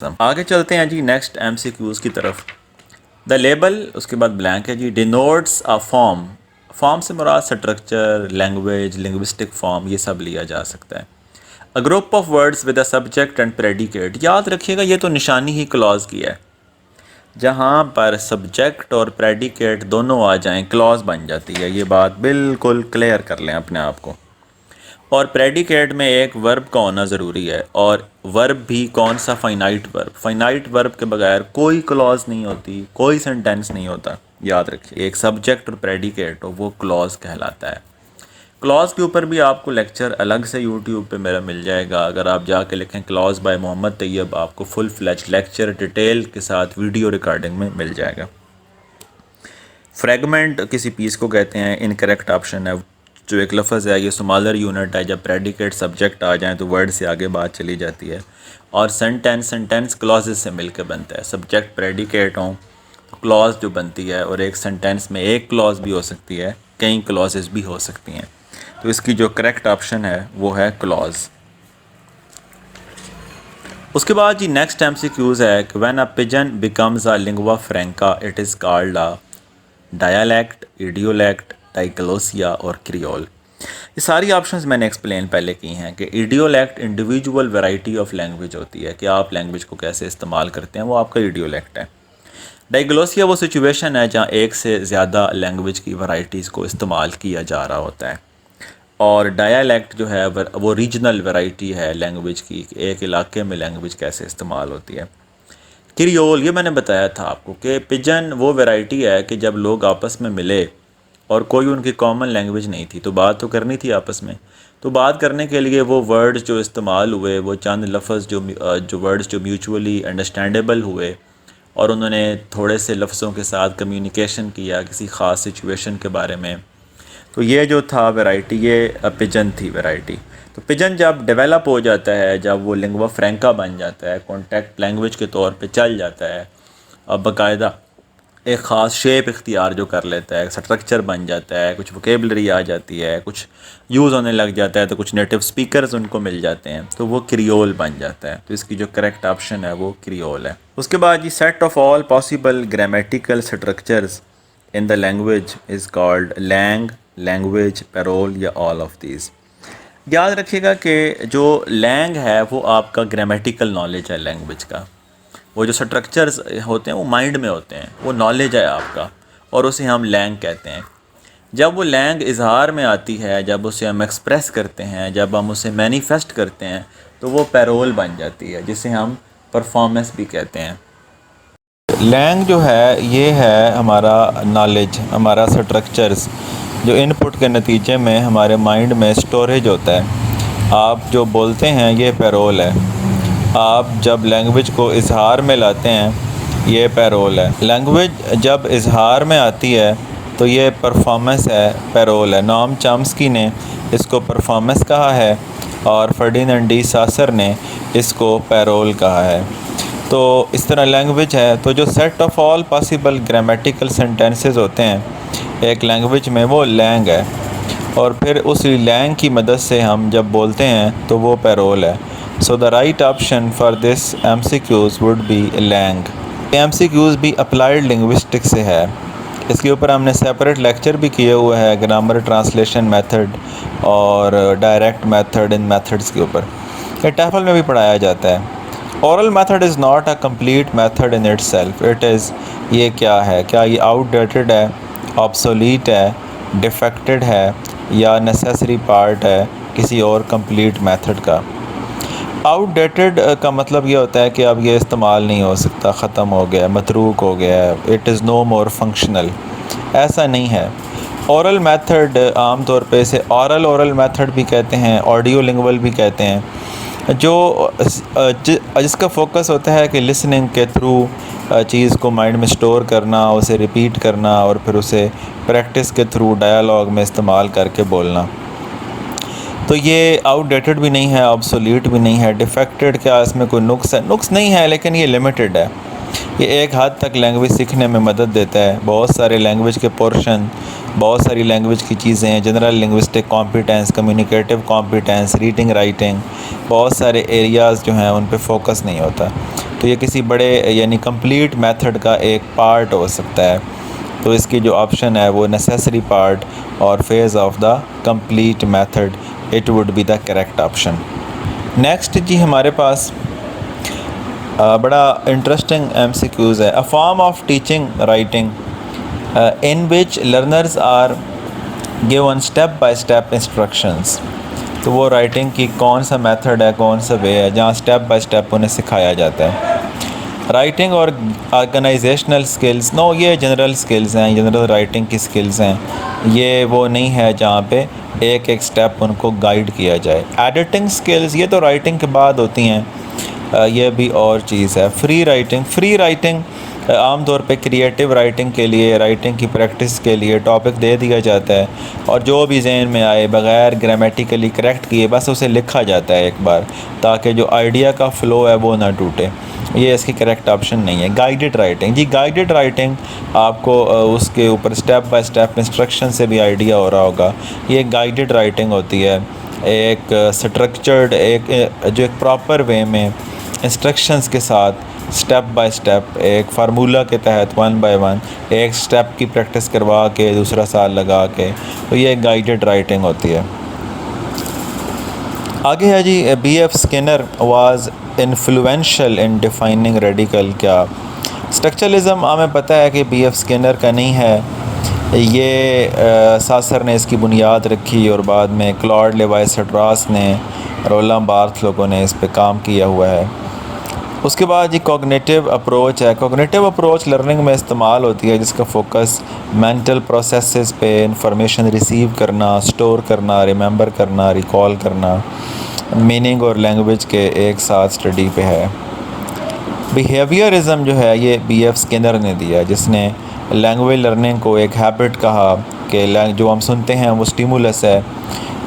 आगे चलते हैं जी नेक्स्ट MCQs की तरफ। द लेबल, उसके बाद ब्लैंक है जी, डिनोट्स अ फॉर्म। फॉर्म से मुराद स्ट्रक्चर, लैंग्वेज, लिंग्विस्टिक फॉर्म, ये सब लिया जा सकता है। A group of words with a subject and predicate. याद रखिएगा ये तो निशानी ही क्लॉज की है, जहाँ पर सब्जेक्ट और प्रेडिकेट दोनों आ जाएं क्लॉज बन जाती है। ये बात बिल्कुल क्लियर कर लें अपने आप को। और प्रेडिकेट में एक वर्ब का होना ज़रूरी है, और वर्ब भी कौन सा? Finite verb. फाइनाइट वर्ब के बगैर कोई क्लॉज नहीं होती, कोई सेंटेंस नहीं होता। याद रखिए, एक सब्जेक्ट और प्रेडिकेट हो वो क्लॉज कहलाता है। क्लॉज के ऊपर भी आपको लेक्चर अलग से यूट्यूब पे मेरा मिल जाएगा। अगर आप जाके लिखें क्लॉज बाय मोहम्मद तैयब, आपको फुल फ्लैज लेक्चर डिटेल के साथ वीडियो रिकॉर्डिंग में मिल जाएगा। फ्रेगमेंट किसी पीस को कहते हैं, इनकरेक्ट ऑप्शन है। जो एक लफ्ज़ है ये स्मॉलर यूनिट है, जब प्रेडिकेट सब्जेक्ट आ जाए तो वर्ड से आगे बात चली जाती है। और सेंटेंस क्लॉजेस से मिलकर बनता है। सब्जेक्ट प्रेडिकेट हों तो क्लॉज जो बनती है, और एक सेंटेंस में एक क्लॉज भी हो सकती है, कई क्लॉजेस भी हो सकती हैं। तो इसकी जो करेक्ट ऑप्शन है वो है क्लॉज। उसके बाद जी नेक्स्ट MCQs है कि when a pidgin becomes a lingua franca it is called a dialect, idiolect, diglossia और क्रियोल। ये सारी ऑप्शंस मैंने एक्सप्लेन पहले की हैं कि इडियोलैक्ट इंडिविजुअल वैरायटी ऑफ लैंग्वेज होती है कि आप लैंग्वेज को कैसे इस्तेमाल करते हैं, वो आपका इडियोलैक्ट है। डाइग्लोसिया वो सिचुएशन है जहाँ एक से ज़्यादा लैंग्वेज की वैरायटीज़ को इस्तेमाल किया जा रहा होता है। और डायलैक्ट जो है वो रीजनल वैरायटी है लैंग्वेज की, एक इलाके में लैंग्वेज कैसे इस्तेमाल होती है। क्रियोल, ये मैंने बताया था आपको कि पिजन वो वैरायटी है कि जब लोग आपस में मिले और कोई उनकी कॉमन लैंग्वेज नहीं थी तो बात तो करनी थी आपस में। तो बात करने के लिए वो वर्ड्स जो इस्तेमाल हुए, वो चंद लफ्ज़ जो वर्ड्स जो म्यूचुअली अंडरस्टैंडेबल हुए, और उन्होंने थोड़े से लफ्ज़ों के साथ कम्युनिकेशन किया किसी ख़ास सिचुएशन के बारे में। तो ये जो था वैरायटी, ये पिजन थी वैरायटी। तो पिजन जब डेवलप हो जाता है, जब वो लिंगुआ फ्रैंका बन जाता है, कॉन्टैक्ट लैंग्वेज के तौर पे चल जाता है, अब बाकायदा एक ख़ास शेप इख्तियार जो कर लेता है, स्ट्रक्चर बन जाता है, कुछ वोकेबलरी आ जाती है, कुछ यूज़ होने लग जाता है, तो कुछ नेटिव स्पीकर्स उनको मिल जाते हैं, तो वो क्रियोल बन जाता है। तो इसकी जो करेक्ट ऑप्शन है वो क्रियोल है। उसके बाद जी set of all possible grammatical structures in the language is called langue, language, parole या ऑल ऑफ दीज। याद रखिएगा कि जो लैंग है वो आपका ग्रामेटिकल नॉलेज है लैंग्वेज का। वो जो स्ट्रक्चर्स होते हैं वो माइंड में होते हैं, वो नॉलेज है आपका, और उसे हम लैंग कहते हैं। जब वो लैंग इजहार में आती है, जब उसे हम एक्सप्रेस करते हैं, जब हम उसे मैनिफेस्ट करते हैं, तो वो पैरोल बन जाती है, जिसे हम परफॉर्मेंस भी कहते हैं। लैंग जो है ये है हमारा नॉलेज, हमारा स्ट्रक्चर्स जो इनपुट के नतीजे में हमारे माइंड में स्टोरेज होता है। आप जो बोलते हैं ये पैरोल है। आप जब लैंग्वेज को इजहार में लाते हैं ये पैरोल है। लैंग्वेज जब इजहार में आती है तो ये परफॉर्मेंस है, पैरोल है। नॉम चॉम्स्की ने इसको परफॉर्मेंस कहा है और फर्डिनेंड डी सासर ने इसको पैरोल कहा है। तो इस तरह लैंग्वेज है। तो जो set of all possible grammatical sentences होते हैं एक लैंग्वेज में, वो लैंग है, और फिर उस लैंग की मदद से हम जब बोलते हैं तो वो पैरोल है। So the right option for this MCQs would be langue. MCQs भी अप्लाइड लिंग्विस्टिक से है। इसके ऊपर हमने सेपरेट लेक्चर भी किए हुए हैं, ग्रामर, ट्रांसलेशन मेथड और डायरेक्ट मेथड, इन मेथड्स के ऊपर ये टैफल में भी पढ़ाया जाता है। Oral method is not a complete method in it self. It is, ये क्या है? क्या ये आउटडेटेड है, ऑब्सोलीट है, डिफेक्टेड है, या नेसेसरी पार्ट है किसी और कंप्लीट मेथड का? आउटडेटेड का मतलब ये होता है कि अब ये इस्तेमाल नहीं हो सकता, ख़त्म हो गया, मतरूक हो गया है, it is no more functional. ऐसा नहीं है। ओरल मेथड आम तौर पे इसे ओरल मेथड भी कहते हैं, ऑडियो लिंगुअल भी कहते हैं, जो जिसका फोकस होता है कि लिसनिंग के थ्रू चीज़ को माइंड में स्टोर करना, उसे रिपीट करना और फिर उसे प्रैक्टिस के थ्रू डायलॉग में इस्तेमाल करके बोलना। तो ये आउटडेटेड भी नहीं है, ऑब्सोलीट भी नहीं है। डिफेक्टेड, क्या इसमें कोई नुक्स है? नुक्स नहीं है, लेकिन ये लिमिटेड है। ये एक हद तक लैंग्वेज सीखने में मदद देता है। बहुत सारे लैंग्वेज के पोर्शन, बहुत सारी लैंग्वेज की चीज़ें, general linguistic competence, communicative competence, reading writing, बहुत सारे एरियाज़ जो हैं उन पे फोकस नहीं होता। तो ये किसी बड़े यानी कंप्लीट मेथड का एक पार्ट हो सकता है। तो इसकी जो ऑप्शन है वो नेसेसरी पार्ट और phase of the complete method, it would be the correct option. Next जी हमारे पास बड़ा इंटरेस्टिंग MCQs है। A form of teaching writing in which learners are given step by step instructions. तो वो राइटिंग की कौन सा मेथड है, कौन सा वे है जहाँ स्टेप बाय स्टेप उन्हें सिखाया जाता है। राइटिंग और ऑर्गेनाइजेशनल स्किल्स, नो ये जनरल स्किल्स हैं, जनरल राइटिंग की स्किल्स हैं। ये वो नहीं है जहाँ पे एक एक स्टेप उनको गाइड किया जाए। एडिटिंग स्किल्स ये तो राइटिंग के बाद होती हैं, ये भी और चीज़ है। फ्री राइटिंग आम तौर पे क्रिएटिव राइटिंग के लिए, राइटिंग की प्रैक्टिस के लिए टॉपिक दे दिया जाता है और जो भी जहन में आए बग़ैर ग्रामेटिकली करेक्ट किए बस उसे लिखा जाता है एक बार, ताकि जो आइडिया का फ़्लो है वो ना टूटे। ये इसकी करेक्ट ऑप्शन नहीं है। गाइडेड राइटिंग जी, गाइडेड राइटिंग आपको उसके ऊपर स्टेप बाय स्टेप इंस्ट्रक्शन से भी आइडिया हो रहा होगा। ये गाइडेड राइटिंग होती है, एक स्ट्रक्चर्ड, एक जो एक प्रॉपर वे में इंस्ट्रक्शंस के साथ स्टेप बाय स्टेप एक फार्मूला के तहत 1 बाय 1 एक स्टेप की प्रैक्टिस करवा के दूसरा साल लगा के, तो ये गाइडेड राइटिंग होती है। आगे है जी, BF Skinner was influential in defining radical. क्या स्ट्रक्चरलिज्म हमें पता है कि BF स्किनर का नहीं है, ये सासर ने इसकी बुनियाद रखी और बाद में क्लॉड लेवाई स्ट्रास ने, रोलां बार्थ लोगों ने इस पे काम किया हुआ है। उसके बाद ये कॉग्निटिव अप्रोच है। कॉग्निटिव अप्रोच लर्निंग में इस्तेमाल होती है जिसका फोकस मेंटल प्रोसेसेस पे, इंफॉर्मेशन रिसीव करना, स्टोर करना, रिमेंबर करना, रिकॉल करना, मीनिंग और लैंग्वेज के एक साथ स्टडी पे है। बिहेवियरिज्म जो है ये BF स्किनर ने दिया, जिसने लैंग्वेज लर्निंग को एक हैबिट कहा कि जो हम सुनते हैं वो स्टिमुलस है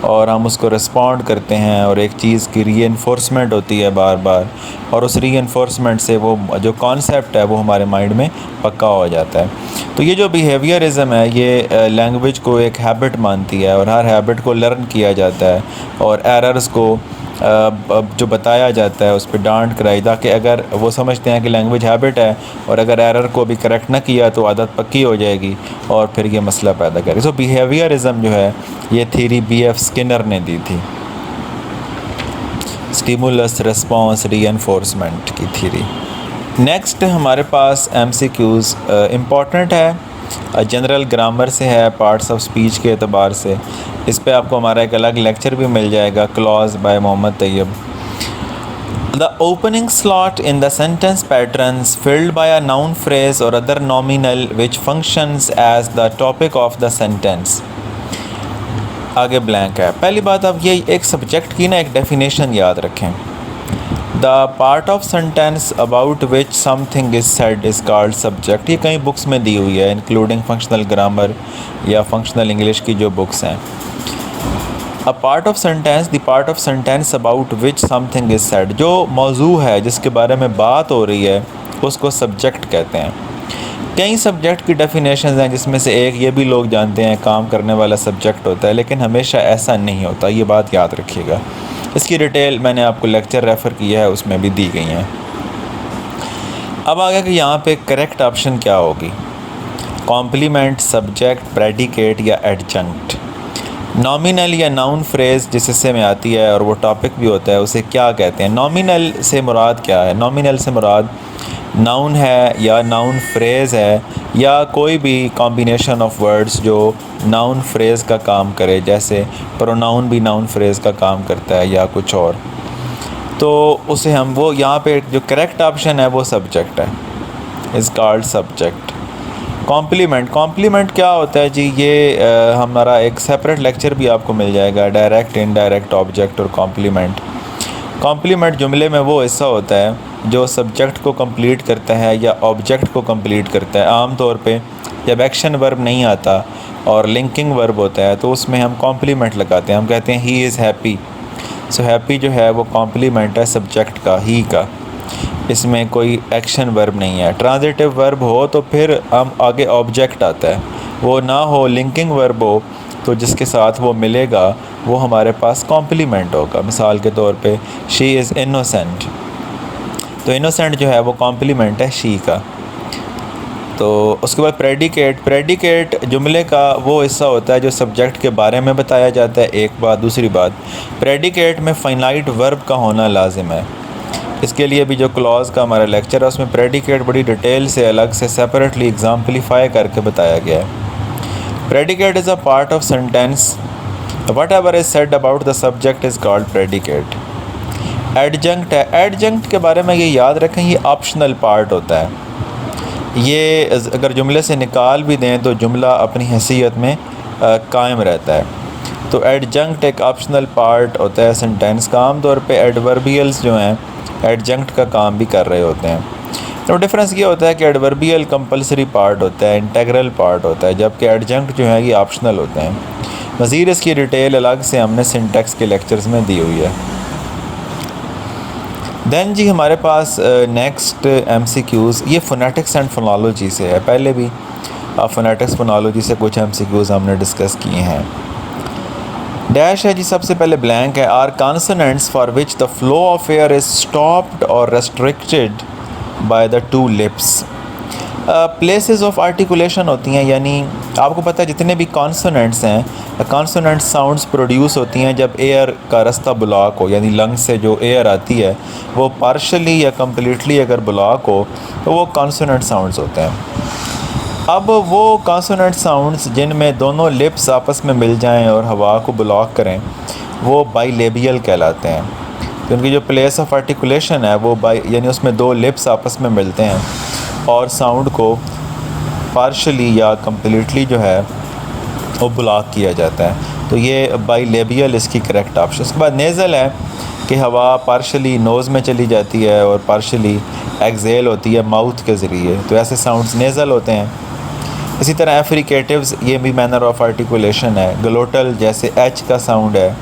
और हम उसको रिस्पॉन्ड करते हैं और एक चीज़ की रीइंफोर्समेंट होती है बार बार, और उस रीइंफोर्समेंट से वो जो कॉन्सेप्ट है वो हमारे माइंड में पक्का हो जाता है। तो ये जो बिहेवियरिज्म है ये लैंग्वेज को एक हैबिट मानती है और हर हैबिट को लर्न किया जाता है और एरर्स को जो बताया जाता है उस पर डांट कराई, ताकि अगर वो समझते हैं कि लैंग्वेज हैबिट है और अगर एरर को भी करेक्ट ना किया तो आदत पक्की हो जाएगी और फिर ये मसला पैदा करेगी। सो बिहेवियरिज्म जो है ये थ्योरी BF स्किनर ने दी थी, स्टिमुलस रिस्पॉन्स रीइंफोर्समेंट की थ्योरी। नेक्स्ट हमारे पास MCQs इम्पॉर्टेंट है, जनरल ग्रामर से है, पार्ट्स ऑफ स्पीच के एतबार से। इस पे आपको हमारा एक अलग लेक्चर भी मिल जाएगा, clause by Mohammad Tayyab. The opening slot in the sentence patterns filled by a noun phrase or other nominal which functions as the topic of the sentence। आगे ब्लैंक है। पहली बात आप ये एक सब्जेक्ट की ना एक डेफिनेशन याद रखें। The part of sentence about which something is said is called subject. ये कई बुक्स में दी हुई है, इंक्लूडिंग फंक्शनल ग्रामर या फंक्शनल इंग्लिश की जो बुक्स हैं। A part of sentence, the part of sentence about which something is said, जो मौजू है जिसके बारे में बात हो रही है उसको सब्जेक्ट कहते हैं। कई सब्जेक्ट की डेफिनेशंस हैं जिसमें से एक ये भी लोग जानते हैं काम करने वाला सब्जेक्ट होता है, लेकिन हमेशा ऐसा नहीं होता, ये बात याद रखिएगा। इसकी डिटेल मैंने आपको लेक्चर रेफ़र किया है, उसमें भी दी गई हैं। अब आ गया कि यहाँ पे करेक्ट ऑप्शन क्या होगी, कॉम्प्लीमेंट, सब्जेक्ट, प्रेडिकेट या एडजंक्ट। नॉमिनल या नाउन फ्रेज़ जिस हिस्से में आती है और वो टॉपिक भी होता है उसे क्या कहते हैं। नॉमिनल से मुराद क्या है? नॉमिनल से मुराद नाउन है या नाउन फ्रेज़ है या कोई भी कॉम्बिनेशन ऑफ वर्ड्स जो नाउन फ्रेज़ का काम करे, जैसे प्रोनाउन भी नाउन फ्रेज़ का काम करता है या कुछ और, तो उसे हम वो यहाँ पे जो करेक्ट ऑप्शन है वो सब्जेक्ट है, इज़ कॉल्ड सब्जेक्ट। कॉम्प्लीमेंट क्या होता है जी? ये हमारा एक सेपरेट लेक्चर भी आपको मिल जाएगा, डायरेक्ट, इनडायरेक्ट, ऑब्जेक्ट और कॉम्प्लीमेंट। कॉम्प्लीमेंट जुमले में वो हिस्सा होता है जो सब्जेक्ट को कंप्लीट करता है या ऑब्जेक्ट को कंप्लीट करता है। आम तौर पे जब एक्शन वर्ब नहीं आता और लिंकिंग वर्ब होता है तो उसमें हम कॉम्प्लीमेंट लगाते हैं, हम कहते हैं he is happy. So happy जो है वो कॉम्प्लीमेंट है सब्जेक्ट का, ही का, इसमें कोई एक्शन वर्ब नहीं है। ट्रांजिटिव वर्ब हो तो फिर हम आगे ऑब्जेक्ट आता है, वो ना हो, लिंकिंग वर्ब हो तो जिसके साथ वो मिलेगा वो हमारे पास कॉम्प्लीमेंट होगा। मिसाल के तौर पे शी इज़ इनोसेंट, तो इनोसेंट जो है वो कॉम्प्लीमेंट है शी का। तो उसके बाद प्रेडिकेट जुमले का वो हिस्सा होता है जो सब्जेक्ट के बारे में बताया जाता है। एक बात। दूसरी बात, प्रेडिकेट में फाइनाइट वर्ब का होना लाजिम है। इसके लिए भी जो क्लॉज का हमारा लेक्चर है उसमें प्रेडिकेट बड़ी डिटेल से अलग से सेपरेटली एग्जाम्पलीफाई करके बताया गया है। Predicate is a part of sentence, what ever is said about the subject is called predicate. Adjunct है, एडजंक्ट के बारे में ये याद रखें, ये ऑप्शनल पार्ट होता है। ये अगर जुमले से निकाल भी दें तो जुमला अपनी हैसियत में कायम रहता है। तो एडजंक्ट एक ऑप्शनल पार्ट होता है सेंटेंस का। आम तौर पे एडवर्बियल्स जो हैं एडजंक्ट का काम भी कर रहे होते हैं। तो डिफरेंस ये होता है कि एडवर्बियल कंपलसरी पार्ट होता है, इंटेग्रल पार्ट होता है, जबकि एडजंक्ट जो है ये ऑप्शनल होते हैं। मज़ीद इसकी डिटेल अलग से हमने सिंटैक्स के लेक्चर्स में दी हुई है। दैन जी हमारे पास नेक्स्ट MCQs, ये फोनेटिक्स एंड फोनोलॉजी से है। पहले भी फोनेटिक्स फोनोलॉजी से कुछ MCQs हमने डिस्कस किए हैं। डैश है जी, सबसे पहले ब्लैंक है। Are consonants for which the flow of air is stopped और restricted by the two lips. Places of articulation होती हैं, यानी आपको पता है जितने भी कॉन्सोनेंट्स हैं, कॉन्सोनेंट साउंड्स प्रोड्यूस होती हैं जब एयर का रास्ता ब्लॉक हो, यानी लंग से जो एयर आती है वो पार्शली या कम्प्लीटली अगर ब्लॉक हो तो वो कॉन्सोनेंट साउंड्स होते हैं। अब वो कॉन्सोनेंट साउंड्स जिनमें दोनों लिप्स आपस में मिल जाएं और हवा को ब्लॉक करें वो बाइलेबियल कहलाते हैं। तो उनकी जो प्लेस ऑफ आर्टिकुलेशन है वो यानी उसमें दो लिप्स आपस में मिलते हैं और साउंड को पार्शली या कम्प्लीटली जो है वो ब्लॉक किया जाता है। तो ये बाइलेबियल इसकी करेक्ट ऑप्शन। उसके बाद नेज़ल है कि हवा पार्शली नोज़ में चली जाती है और पार्शली एक्सेल होती है माउथ के ज़रिए, तो ऐसे साउंड्स नेज़ल होते हैं। इसी तरह एफ्रिकेटिव्स, ये भी मैनर ऑफ आर्टिकुलेशन है। ग्लोटल जैसे एच का साउंड है,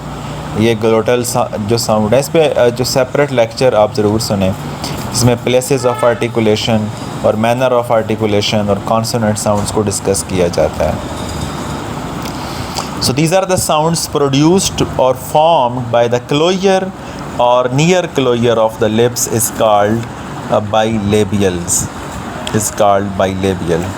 ये ग्लोटल जो साउंड है, इस पर जो सेपरेट लेक्चर आप ज़रूर सुने, इसमें प्लेसेस ऑफ आर्टिकुलेशन और मैनर ऑफ आर्टिकुलेशन और कॉन्सोनेंट साउंड्स को डिस्कस किया जाता है। So these are the sounds produced or formed by the closure or near closure of the lips is called bilabials. Is called bilabial.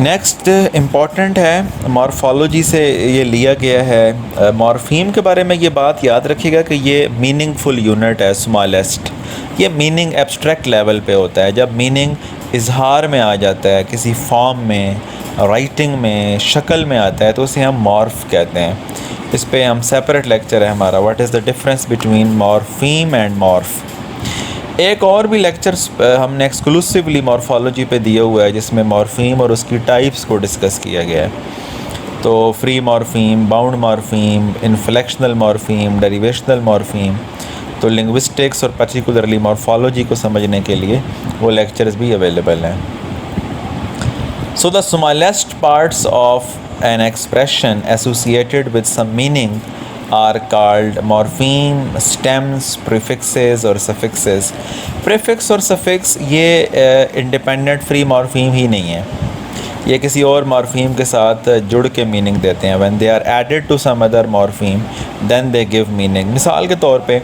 Next important है, morphology से ये लिया गया है। मॉर्फीम के बारे में ये बात याद रखिएगा कि ये मीनिंगफुल यूनिट है, स्मॉलेस्ट। ये मीनिंग एब्स्ट्रैक्ट लेवल पे होता है। जब मीनिंग इजहार में आ जाता है, किसी फॉर्म में, राइटिंग में, शक्ल में आता है, तो उसे हम मॉर्फ कहते हैं। इस पे हम सेपरेट लेक्चर है हमारा, what is the difference between morpheme and morph. एक और भी लेक्चर हमने एक्सक्लूसिवली मॉर्फोलॉजी पे दिया हुआ है जिसमें मॉर्फीम और उसकी टाइप्स को डिस्कस किया गया है। तो free morpheme, bound morpheme, inflectional morpheme, derivational morpheme. तो लिंग्विस्टिक्स और पर्टिकुलरली मॉर्फोलॉजी को समझने के लिए वो लेक्चर्स भी अवेलेबल हैं। So the smallest parts of an expression associated with some meaning are called morpheme, stems, prefixes और suffixes। prefix और suffix ये इंडिपेंडेंट फ्री मॉर्फीम ही नहीं है, ये किसी और मॉर्फीम के साथ जुड़ के मीनिंग देते हैं। when they are added to some other morpheme then they give meaning। मिसाल के तौर पे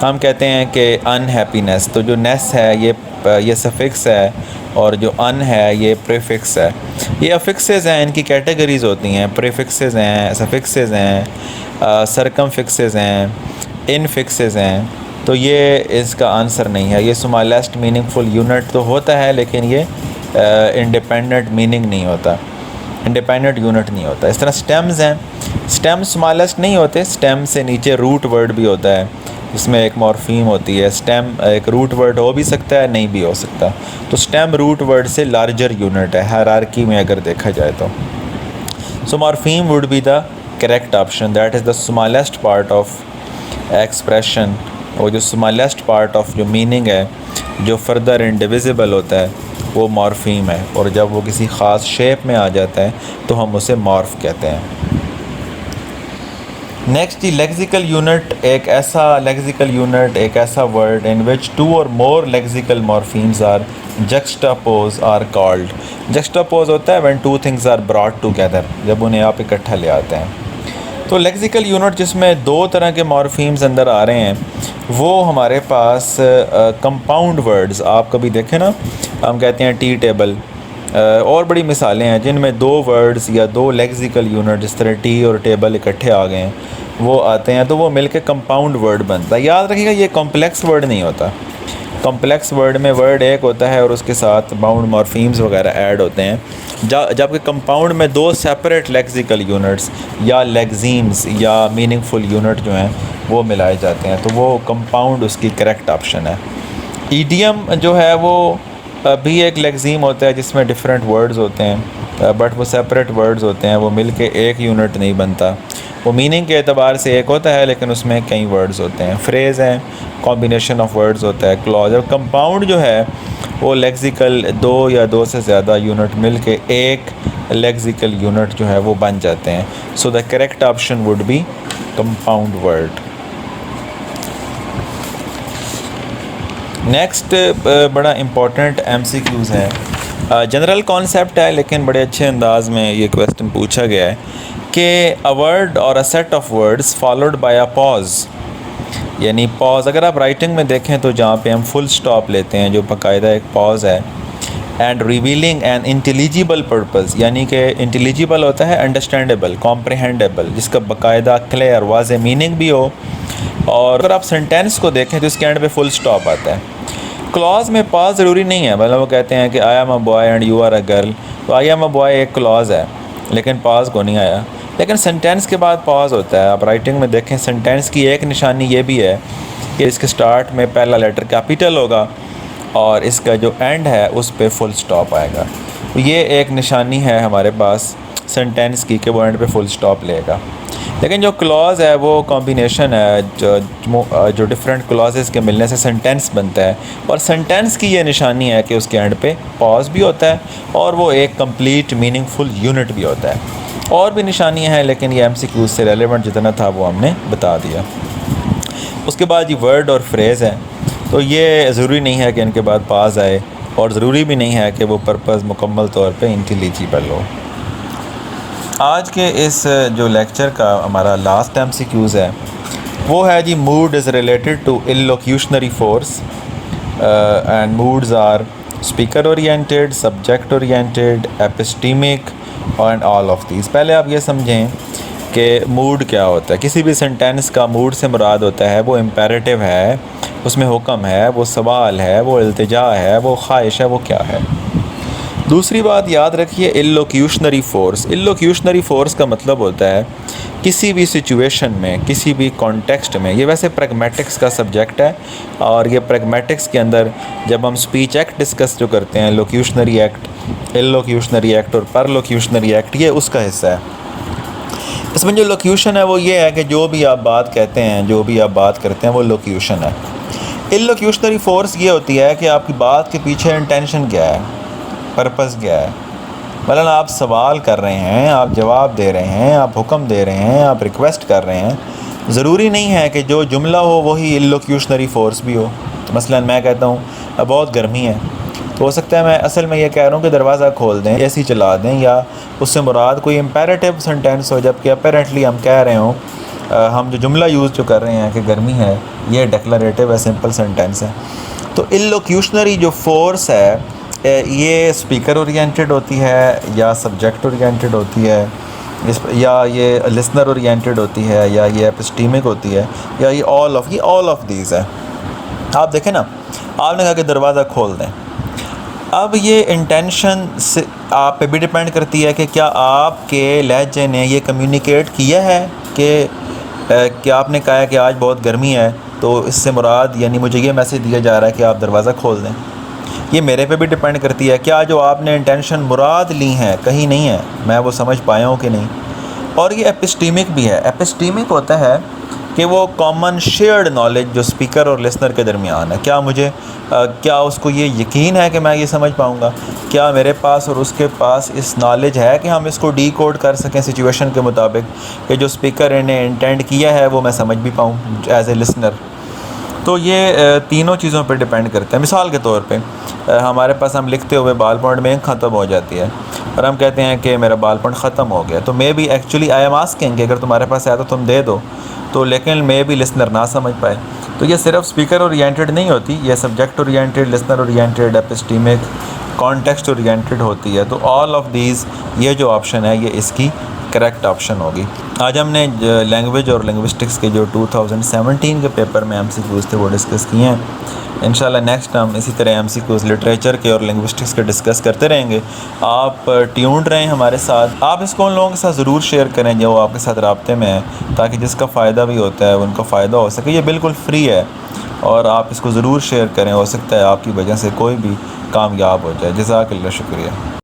हम कहते हैं कि unhappiness, तो जो ness है ये suffix है और जो un है ये prefix है। ये affixes हैं, इनकी कैटेगरीज होती हैं, prefixes हैं, suffixes हैं, सरकमफिक्सेस हैं, इनफिक्सेस हैं। तो ये इसका आंसर नहीं है। ये स्मॉलेस्ट मीनिंगफुल यूनिट तो होता है लेकिन ये इंडिपेंडेंट मीनिंग नहीं होता, इंडिपेंडेंट यूनिट नहीं होता। इस तरह स्टेम्स हैं, स्टेम स्मॉलेस्ट नहीं होते। स्टेम से नीचे रूट वर्ड भी होता है, इसमें एक मॉर्फीम होती है। स्टेम एक रूट वर्ड हो भी सकता है, नहीं भी हो सकता। तो स्टेम रूट वर्ड से लार्जर यूनिट है हायरार्की में अगर देखा जाए तो। So morpheme would be the correct option, that is the smallest part of expression. और जो स्मॉलेस्ट पार्ट ऑफ जो मीनिंग है, जो फर्दर इंडिविजिबल होता है, वो मॉर्फीम है। और जब वो किसी ख़ास शेप में आ जाता है तो हम उसे मॉर्फ कहते हैं। नेक्स्ट जी लेक्सिकल यूनिट, एक ऐसा लेक्सिकल यूनिट, एक ऐसा वर्ड इन विच टू और more lexical morphemes are juxtapose are called. Juxtapose होता है when two things are brought together, जब उन्हें आप इकट्ठा ले आते हैं। तो लेक्सिकल यूनिट जिसमें दो तरह के मॉर्फीम्स अंदर आ रहे हैं वो हमारे पास कंपाउंड वर्ड्स, आप कभी देखें ना, हम कहते हैं टी टेबल, और बड़ी मिसालें हैं जिनमें दो वर्ड्स या दो लेक्सिकल यूनिट जिस तरह टी और टेबल इकट्ठे आ गए हैं वो आते हैं, तो वो मिलके कंपाउंड वर्ड बनता है। याद रखिएगा ये कॉम्प्लेक्स वर्ड नहीं होता। कॉम्प्लेक्स वर्ड में वर्ड एक होता है और उसके साथ बाउंड मॉर्फीम्स वगैरह ऐड होते हैं, जबकि कंपाउंड में दो सेपरेट लेक्सिकल यूनिट्स या लेक्जीम्स या मीनिंगफुल यूनिट जो हैं वो मिलाए जाते हैं, तो वो कंपाउंड उसकी करेक्ट ऑप्शन है। ईडियम जो है वो भी एक लेक्जीम होता है जिसमें डिफरेंट वर्ड्स होते हैं, बट वो सेपरेट वर्ड्स होते हैं, वो मिल के एक यूनिट नहीं बनता। वो मीनिंग के एतबार से एक होता है लेकिन उसमें कई वर्ड्स होते हैं। फ्रेज़ हैं, कॉम्बिनेशन ऑफ वर्ड्स होता है। क्लॉज और कंपाउंड जो है वो लेक्सिकल दो या दो से ज़्यादा यूनिट मिल के एक लेक्सिकल यूनिट जो है वो बन जाते हैं। So the correct option would be compound word. Next बड़ा इम्पोर्टेंट MCQs है, जनरल कॉन्सेप्ट है लेकिन बड़े अच्छे अंदाज में ये क्वेश्चन पूछा गया है कि अ वर्ड और a set of words followed by a pause, यानी पॉज अगर आप राइटिंग में देखें तो जहाँ पे हम फुल स्टॉप लेते हैं जो बाकायदा एक पॉज है, and revealing an intelligible purpose, यानी कि इंटेलिजिबल होता है अंडरस्टैंडेबल, कॉम्प्रहेंडेबल, जिसका बाकायदा क्लियर वाज़े मीनिंग भी हो। और अगर आप सेंटेंस को देखें तो इसके एंड पे फुल स्टॉप आता है। क्लॉज में पॉज ज़रूरी नहीं है, मतलब वो कहते हैं कि I am a boy and you are a girl, तो आई एम अ बॉय एक क्लॉज है लेकिन पॉज को नहीं आया। लेकिन सेंटेंस के बाद पॉज होता है। आप राइटिंग में देखें सेंटेंस की एक निशानी ये भी है कि इसके स्टार्ट में पहला लेटर कैपिटल होगा और इसका जो एंड है उस पर फुल स्टॉप आएगा। तो ये एक निशानी है हमारे पास सेंटेंस की कि वो एंड पे फुल स्टॉप लेगा। लेकिन जो क्लॉज है वो कॉम्बिनेशन है जो डिफरेंट क्लॉजेस के मिलने से सेंटेंस बनता है, और सेंटेंस की ये निशानी है कि उसके एंड पे पॉज भी होता है और वो एक कंप्लीट मीनिंगफुल यूनिट भी होता है। और भी निशानियाँ हैं लेकिन ये MCQ से रेलेवेंट जितना था वो हमने बता दिया। उसके बाद ये वर्ड और फ्रेज़ है, तो ये ज़रूरी नहीं है कि इनके बाद पॉज आए और ज़रूरी भी नहीं है कि वो पर्पज़ मुकम्मल तौर पे इंटेलिजिबल हो। आज के इस जो लेक्चर का हमारा लास्ट MCQs है वो है जी, mood is related to illocutionary force and moods are speaker oriented, subject oriented, epistemic and all of these. पहले आप ये समझें कि मूड क्या होता है। किसी भी सेंटेंस का मूड से मुराद होता है वो इम्पेरेटिव है, उसमें हुक्म है, वो सवाल है, वो इल्तिजा है, वो ख्वाहिश है, वो क्या है। दूसरी बात याद रखिए, इलोक्यूशनरी फोर्स। इलोक्यूशनरी फोर्स का मतलब होता है किसी भी सिचुएशन में, किसी भी कॉन्टेक्स्ट में। ये वैसे प्रैग्मेटिक्स का सब्जेक्ट है और ये प्रैग्मेटिक्स के अंदर जब हम स्पीच एक्ट डिस्कस जो करते हैं, लोक्यूशनरी एक्ट, इलोक्यूशनरी एक्ट और परलोक्यूशनरी एक्ट, ये उसका हिस्सा है। इसमें जो लोक्यूशन है वो ये है कि जो भी आप बात कहते हैं, जो भी आप बात करते हैं वो लोक्यूशन है। इलोक्यूशनरी फोर्स ये होती है कि आपकी बात के पीछे इंटेंशन क्या है, पर्पज़ क्या है। मतलब आप सवाल कर रहे हैं, आप जवाब दे रहे हैं, आप हुक्म दे रहे हैं, आप रिक्वेस्ट कर रहे हैं। ज़रूरी नहीं है कि जो जुमला हो वही इलोक्यूशनरी फोर्स भी हो। तो मसलन मैं कहता हूँ अब बहुत गर्मी है, तो हो सकता है मैं असल में ये कह रहा हूँ कि दरवाज़ा खोल दें, एसी चला दें, या उससे मुराद कोई इम्पेरेटिव सेंटेंस हो, जबकि अपेरेंटली हम कह रहे हों, हम जो जुमला यूज़ जो कर रहे हैं कि गर्मी है, ये डिक्लेरेटिव है, सिंपल सेंटेंस है। तो इलोक्यूशनरी जो फोर्स है ये स्पीकर ओरिएंटेड होती है या सब्जेक्ट ओरिएंटेड होती है, या ये लिसनर ओरिएंटेड होती है, या ये एपिस्टीमिक होती है, या ये ऑल ऑफ दीज है। आप देखें ना, आपने कहा कि दरवाज़ा खोल दें। अब ये इंटेंशन से आप पे भी डिपेंड करती है कि क्या आपके लहजे ने ये कम्युनिकेट किया है कि क्या आपने कहा है कि आज बहुत गर्मी है, तो इससे मुराद यानी मुझे ये मैसेज दिया जा रहा है कि आप दरवाज़ा खोल दें। ये मेरे पे भी डिपेंड करती है, क्या जो आपने इंटेंशन मुराद ली है कहीं नहीं है, मैं वो समझ पाया हूँ कि नहीं। और ये एपिस्टीमिक भी है। एपिस्टीमिक होता है कि वो कॉमन शेयर्ड नॉलेज जो स्पीकर और लिसनर के दरमियान है, क्या मुझे क्या उसको ये यकीन है कि मैं ये समझ पाऊँगा, क्या मेरे पास और उसके पास इस नॉलेज है कि हम इसको डी कोड कर सकें सिचुएशन के मुताबिक, कि जो स्पीकर ने इंटेंड किया है वो मैं समझ भी पाऊँ एज ए लिसनर। तो ये तीनों चीज़ों पे डिपेंड करते हैं। मिसाल के तौर पे हमारे पास हम लिखते हुए बाल पॉइंट में ख़त्म हो जाती है और हम कहते हैं कि मेरा बाल पॉइंट ख़त्म हो गया, तो may be actually I am asking कि अगर तुम्हारे पास है तो तुम दे दो, तो लेकिन मे बी लिसनर ना समझ पाए। तो ये सिर्फ स्पीकर ओरिएंटेड नहीं होती, ये subject oriented, listener oriented, epistemic, context oriented होती है। तो ऑल ऑफ दीज, ये जो ऑप्शन है ये इसकी करेक्ट ऑप्शन होगी। आज हमने लैंग्वेज और लिंग्विस्टिक्स के जो 2017 के पेपर में एमसीक्यूज़ थे वो डिस्कस किए हैं। इंशाल्लाह नेक्स्ट हम इसी तरह एमसीक्यूज़ लिटरेचर के और लिंग्विस्टिक्स के डिस्कस करते रहेंगे। आप ट्यून्ड रहें हमारे साथ। आप इसको उन लोगों के साथ ज़रूर शेयर करें जो आपके साथ राब्ते में है, ताकि जिसका फ़ायदा भी होता है उनको फ़ायदा हो सके। ये बिल्कुल फ्री है और आप इसको ज़रूर शेयर करें, हो सकता है आपकी वजह से कोई भी कामयाब हो जाए। जज़ाकल्लाह, शुक्रिया।